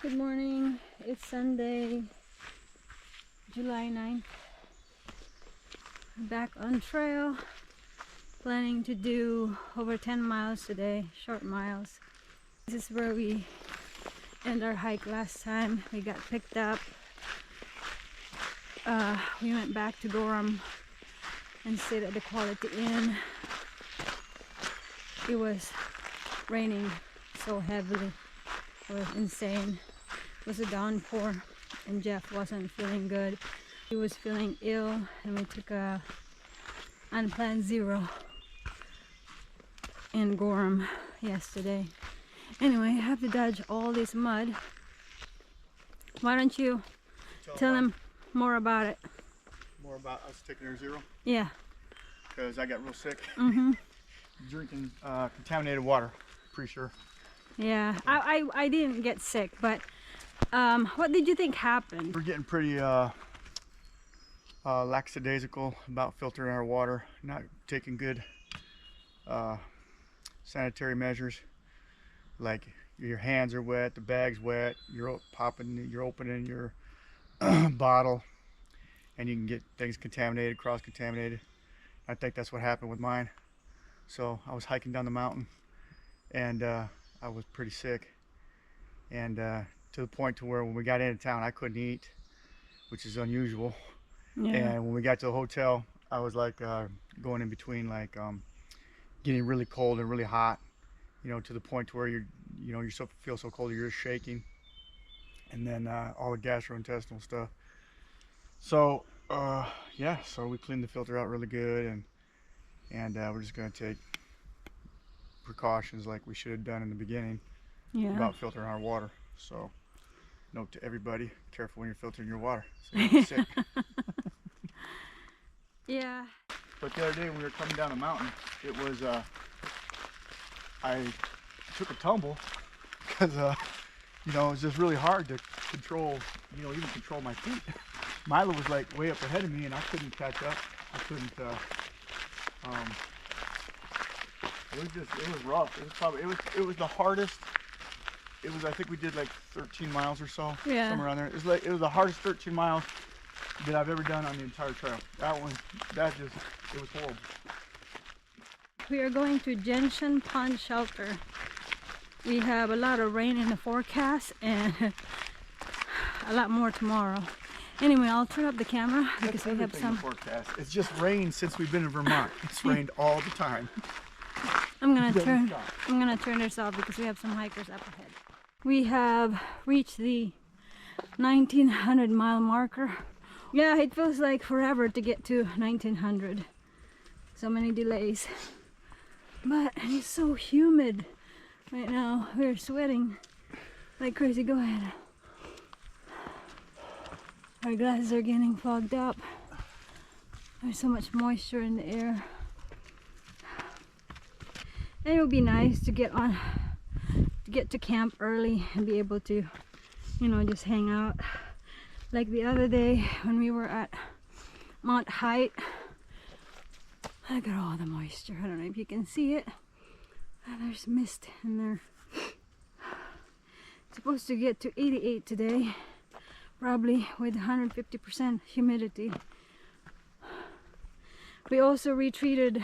Good morning. It's Sunday, July 9th. I'm back on trail, planning to do over 10 miles today, short miles. This is where we end our hike last time. We got picked up. We went back to Gorham and stayed at the Quality Inn. It was raining so heavily. It was insane. It was a downpour and Jeff wasn't feeling good. He was feeling ill and we took a unplanned zero in Gorham yesterday. Anyway, I have to dodge all this mud. Why don't you tell them more about it? More about us taking our zero? Yeah. Because I got real sick. Mm-hmm. Drinking contaminated water, pretty sure. Yeah, I didn't get sick, but what did you think happened? We're getting pretty lackadaisical about filtering our water, not taking good sanitary measures. Like your hands are wet, the bag's wet, you're opening your bottle, and you can get things contaminated, cross-contaminated. I think that's what happened with mine. So I was hiking down the mountain, and I was pretty sick, and to the point to where when we got into town I couldn't eat, which is unusual. Yeah. And when we got to the hotel, I was like going in between, like getting really cold and really hot, to the point to where you feel so cold you're just shaking, and then all the gastrointestinal stuff. So yeah, so we cleaned the filter out really good, and we're just going to take precautions like we should have done in the beginning about filtering our water. So note to everybody, careful when you're filtering your water so you don't get sick. Yeah. But the other day when we were coming down the mountain, it was I took a tumble because it was just really hard to control, even control my feet. Milo was like way up ahead of me and I couldn't catch up. I couldn't it was rough. It was the hardest. I think we did like 13 miles or so. Yeah. Somewhere around there. It was the hardest 13 miles that I've ever done on the entire trail. It was horrible. We are going to Gentian Pond Shelter. We have a lot of rain in the forecast and a lot more tomorrow. Anyway, I'll turn up the camera because we have some forecast. It's just rained since we've been in Vermont. It's rained all the time. I'm gonna turn this off because we have some hikers up ahead. We have reached the 1900 mile marker. Yeah, it feels like forever to get to 1900. So many delays. But it's so humid right now. We're sweating like crazy. Go ahead. Our glasses are getting fogged up. There's so much moisture in the air. And it would be nice to get to camp early and be able to, just hang out. Like the other day when we were at Mount Height. Look at all the moisture. I don't know if you can see it. There's mist in there. It's supposed to get to 88 today, probably with 150% humidity. We also retreated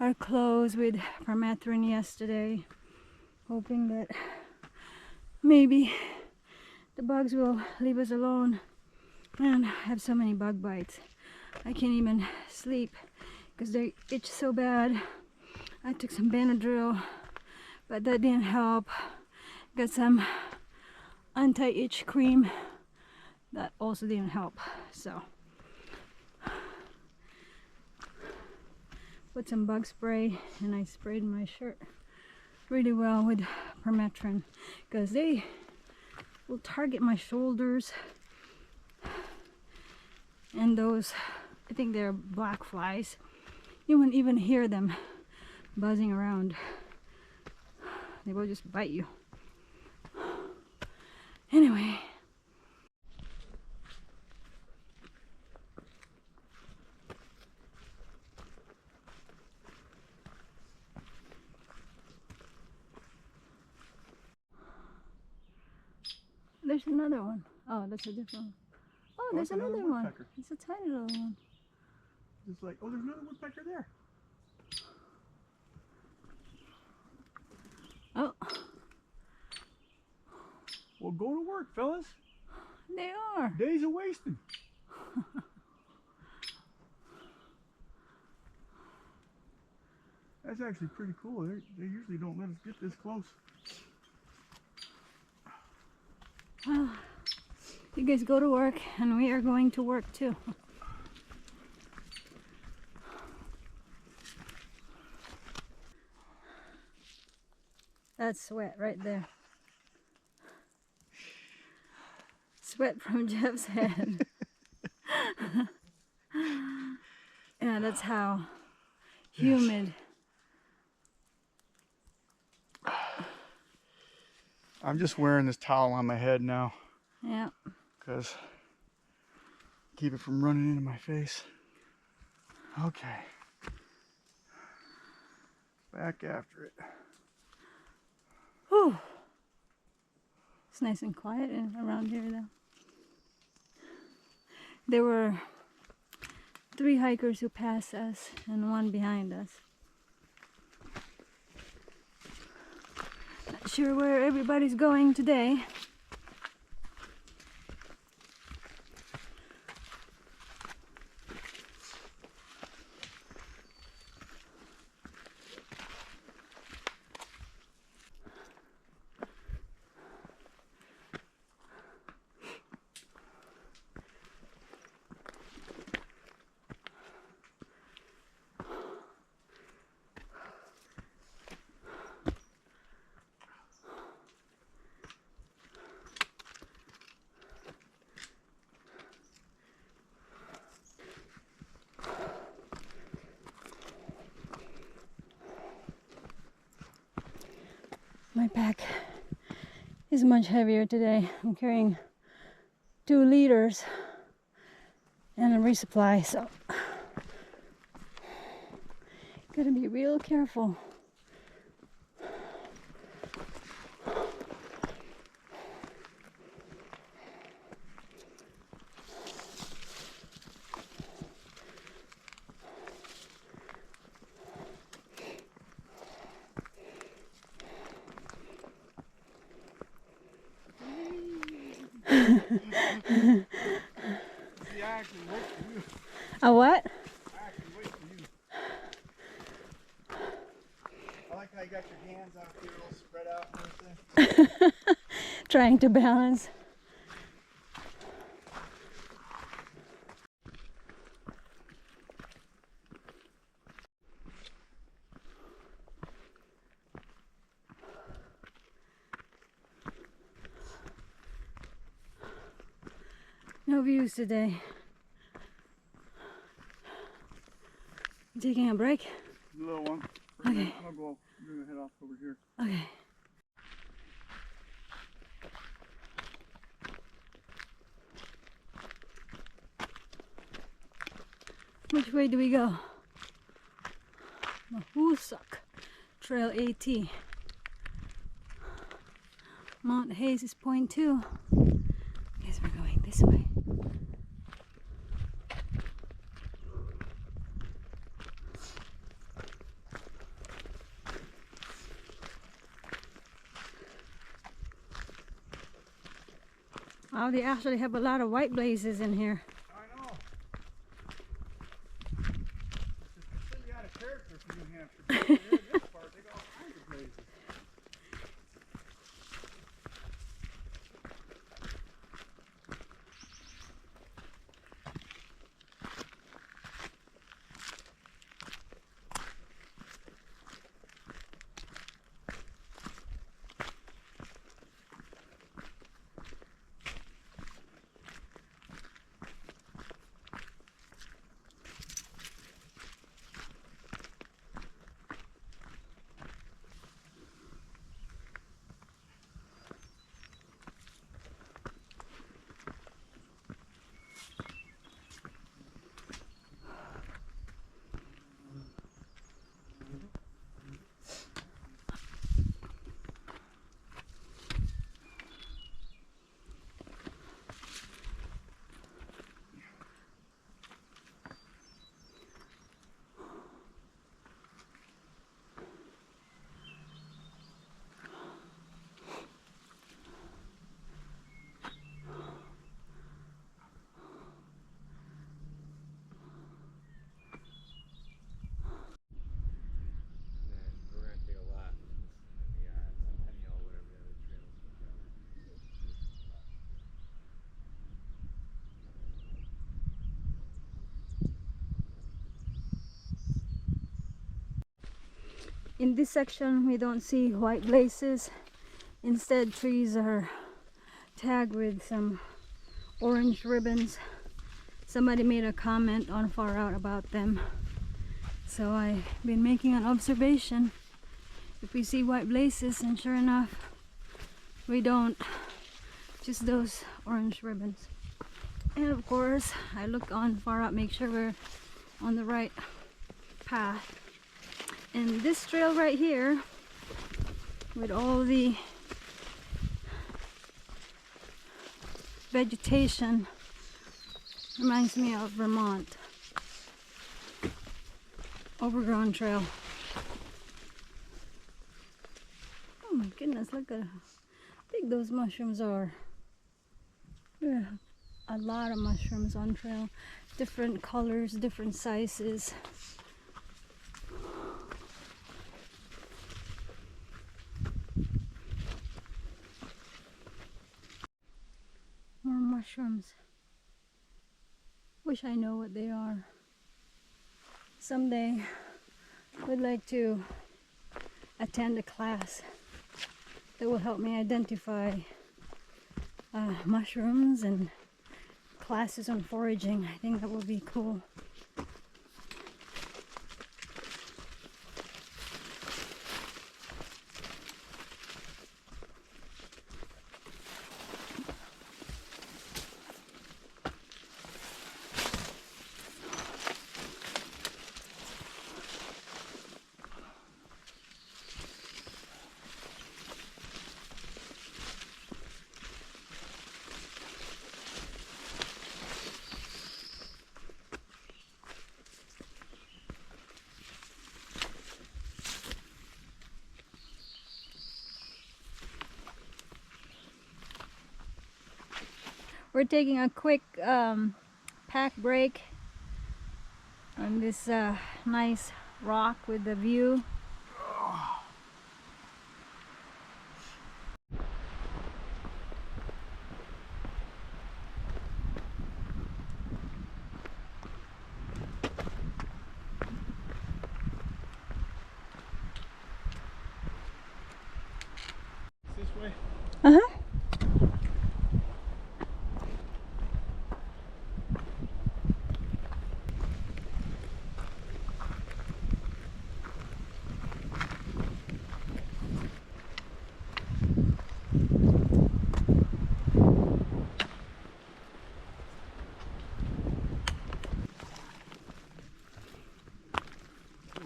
our clothes with permethrin yesterday, hoping that maybe the bugs will leave us alone. Man, I have so many bug bites. I can't even sleep because they itch so bad. I took some Benadryl, but that didn't help. Got some anti-itch cream. That also didn't help. So put some bug spray and I sprayed my shirt really well with permethrin because they will target my shoulders and those, I think they're black flies. You wouldn't even hear them buzzing around. They will just bite you. Anyway. there's another one. Oh, that's a different one. Oh, there's it's another another one. woodpecker. It's a tiny little one. Just like, oh, there's another woodpecker there. Oh, Well, go to work, fellas. they are. Days of wasting. That's actually pretty cool. They usually don't let us get this close. Well, you guys go to work, and we are going to work too. That's sweat right there. Sweat from Jeff's head. Yeah, that's how humid. I'm just wearing this towel on my head now Yeah. because keep it from running into my face. Okay. Back after it. Whew. It's nice and quiet around here though. There were 3 hikers who passed us and 1 behind us. Not sure where everybody's going today. My pack is much heavier today. I'm carrying 2 liters and a resupply, so gotta be real careful. See, I actually wait for you. A what? I actually wait for you. I like how you got your hands out there all spread out and everything. Trying to balance. No views today. You taking a break? The little one. Okay. I'm gonna head off over here. Okay. Which way do we go? Mahusak Trail AT. Mount Hayes is point 2. I guess we're going this way. Wow, they actually have a lot of white blazes in here. I know. It's completely out of character for New Hampshire. But here in this part, they got all kinds of blazes. In this section we don't see white blazes. Instead, trees are tagged with some orange ribbons. Somebody made a comment on Far Out about them, so I've been making an observation if we see white blazes, and sure enough we don't, just those orange ribbons. And of course I look on Far Out, make sure we're on the right path. And this trail right here with all the vegetation reminds me of Vermont. Overgrown trail. Oh my goodness, look at how big those mushrooms are. There are a lot of mushrooms on trail. Different colors, different sizes. More mushrooms. Wish I know what they are. Someday would like to attend a class that will help me identify mushrooms, and classes on foraging. I think that would be cool. We're taking a quick pack break on this nice rock with the view. This way? Uh-huh.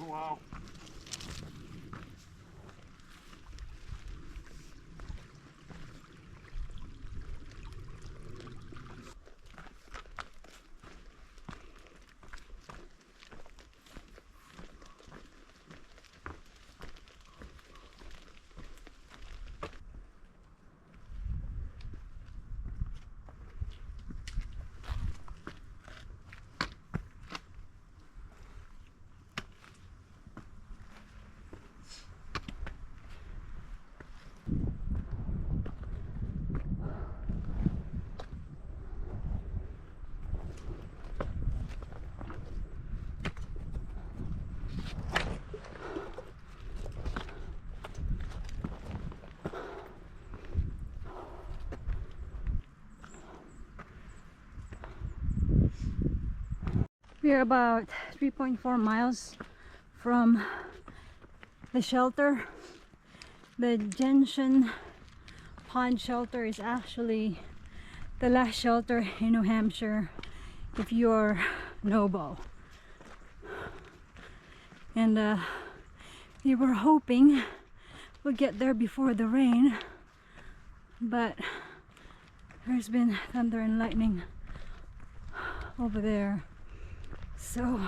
Wow. We're about 3.4 miles from the shelter. The Gentian Pond Shelter is actually the last shelter in New Hampshire if you're noble. And we were hoping we'll get there before the rain, but there's been thunder and lightning over there. So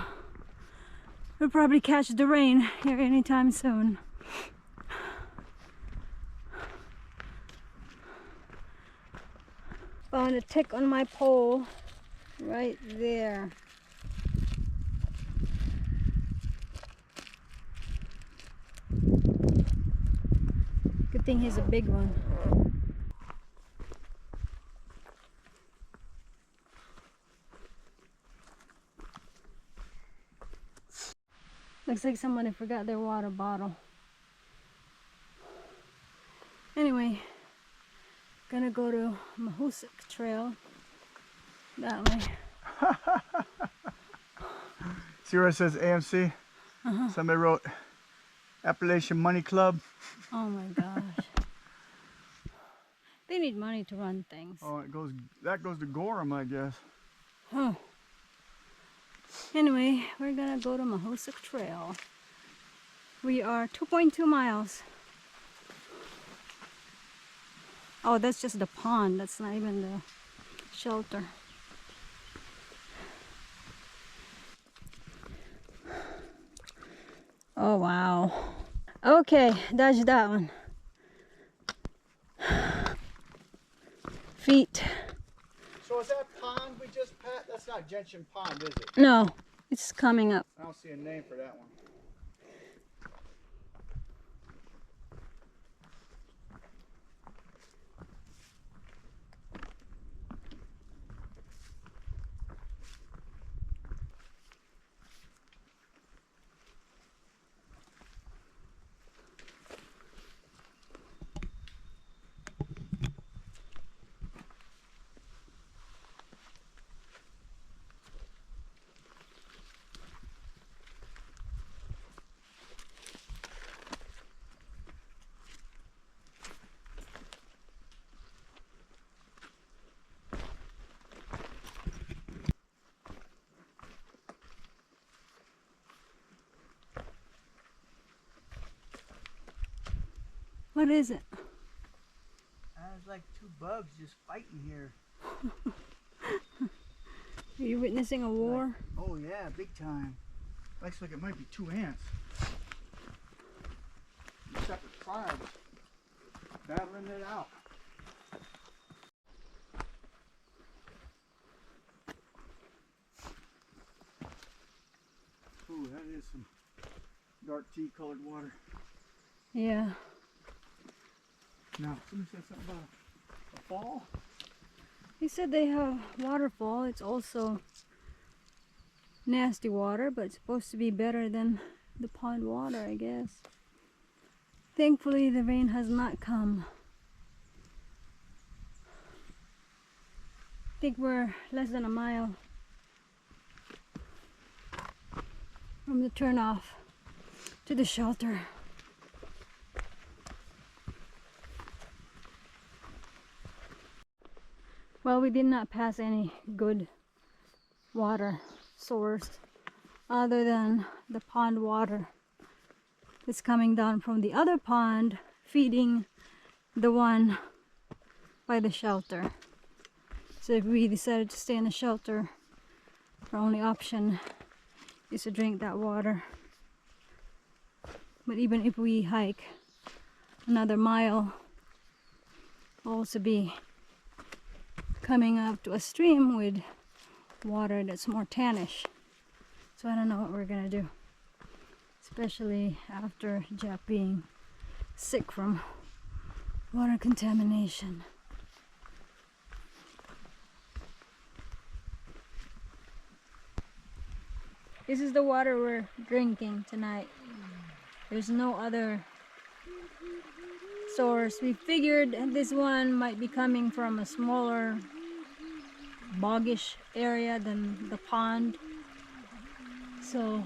we'll probably catch the rain here anytime soon. Found a tick on my pole right there. Good thing he's a big one. Looks like somebody forgot their water bottle. Anyway, gonna go to Mahoosuc Trail that way. See where it says AMC? Somebody wrote Appalachian Money Club. Oh my gosh. They need money to run things. Oh, that goes to Gorham, I guess. Huh. Anyway, we're gonna go to Mahoosuc Trail. We are 2.2 miles. Oh, that's just the pond. That's not even the shelter. Oh, wow. Okay, dodge that one. Feet. So is that pond we just passed? That's not Gentian Pond, is it? No, it's coming up. I don't see a name for that one. What is it? There's like two bugs just fighting here. Are you witnessing a war? Oh yeah, big time. Looks like it might be two ants. Separate tribes battling it out. Ooh, that is some dark tea colored water. Yeah. Now, somebody said something about a fall? He said they have waterfall. It's also nasty water, but it's supposed to be better than the pond water, I guess. Thankfully, the rain has not come. I think we're less than a mile from the turnoff to the shelter. Well, we did not pass any good water source other than the pond water that's coming down from the other pond, feeding the one by the shelter. So if we decided to stay in the shelter, our only option is to drink that water. But even if we hike another mile, we'll also be coming up to a stream with water that's more tannish. So I don't know what we're gonna do, especially after Jeff being sick from water contamination. This is the water we're drinking tonight. There's no other source. We figured this one might be coming from a smaller boggish area than the pond. So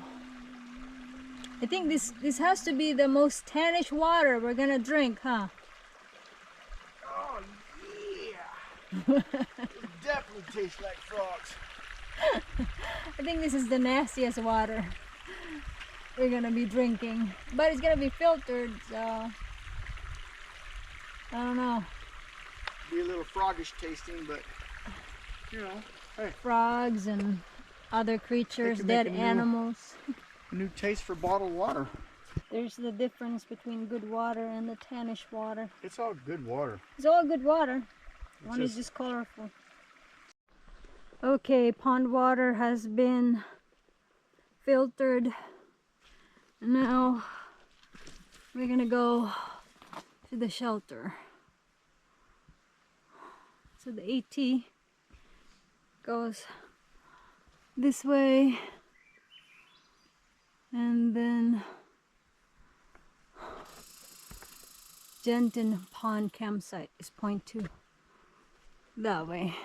I think this has to be the most tannish water we're gonna drink, huh? Oh yeah! It definitely tastes like frogs. I think this is the nastiest water we're gonna be drinking, but it's gonna be filtered, so I don't know. Be a little froggish tasting, but you know, hey. Frogs and other creatures, dead animals. A new taste for bottled water. There's the difference between good water and the tannish water. It's all good water. It's all good water. One is just colorful. Okay, pond water has been filtered. Now we're gonna go to the shelter. So the AT goes this way, and then Gentian Pond campsite is point 2. That way.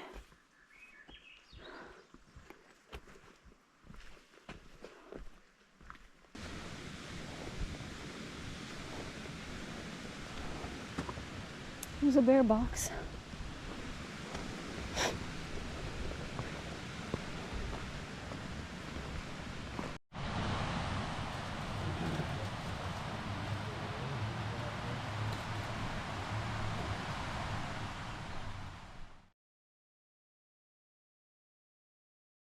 There's a bear box.